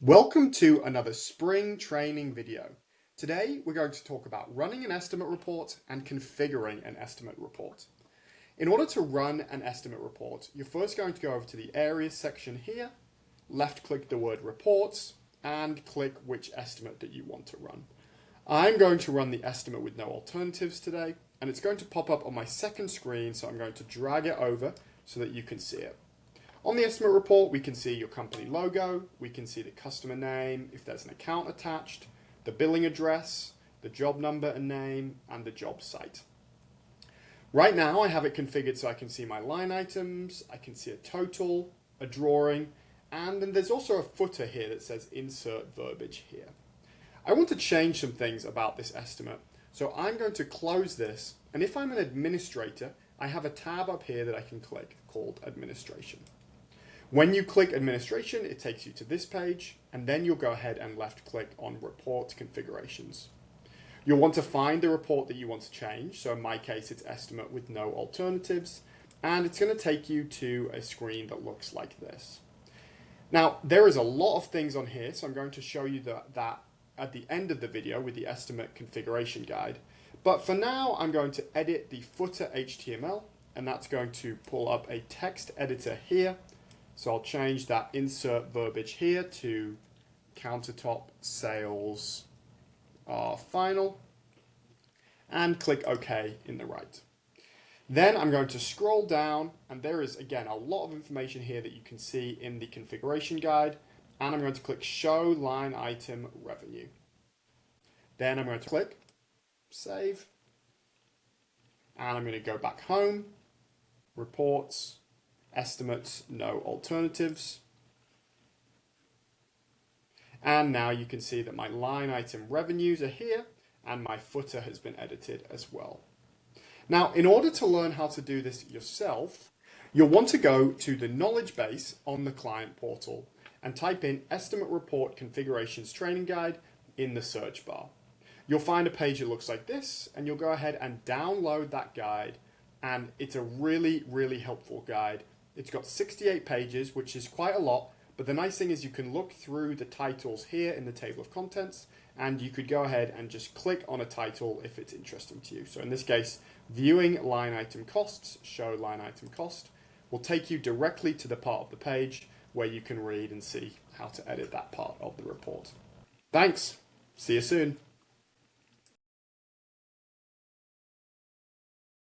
Welcome to another spring training video. Today we're going to talk about running an estimate report and configuring an estimate report. In order to run an estimate report, you're first going to go over to the Areas section here, left click the word Reports, and click which estimate that you want to run. I'm going to run the estimate with no alternatives today, and it's going to pop up on my second screen, so I'm going to drag it over so that you can see it. On the estimate report, we can see your company logo, we can see the customer name, if there's an account attached, the billing address, the job number and name, and the job site. Right now, I have it configured so I can see my line items, I can see a total, a drawing, and then there's also a footer here that says insert verbiage here. I want to change some things about this estimate, so I'm going to close this, and if I'm an administrator, I have a tab up here that I can click called Administration. When you click Administration, it takes you to this page, and then you'll go ahead and left click on Report Configurations. You'll want to find the report that you want to change, so in my case it's Estimate with no alternatives, and it's going to take you to a screen that looks like this. Now, there is a lot of things on here, so I'm going to show you that at the end of the video with the Estimate Configuration Guide, but for now I'm going to edit the footer HTML, and that's going to pull up a text editor here. So I'll change that insert verbiage here to countertop sales are final and click OK in the right. Then I'm going to scroll down, and there is again a lot of information here that you can see in the configuration guide, and I'm going to click Show Line Item Revenue. Then I'm going to click Save, and I'm going to go back home, Reports, Estimates, no alternatives. And now you can see that my line item revenues are here and my footer has been edited as well. Now, in order to learn how to do this yourself, you'll want to go to the knowledge base on the client portal and type in Estimate Report Configurations Training Guide in the search bar. You'll find a page that looks like this, and you'll go ahead and download that guide, and it's a really helpful guide. It's got 68 pages, which is quite a lot, but the nice thing is you can look through the titles here in the table of contents, and you could go ahead and just click on a title if it's interesting to you. So in this case, Viewing Line Item Costs, Show Line Item Cost, will take you directly to the part of the page where you can read and see how to edit that part of the report. Thanks. See you soon.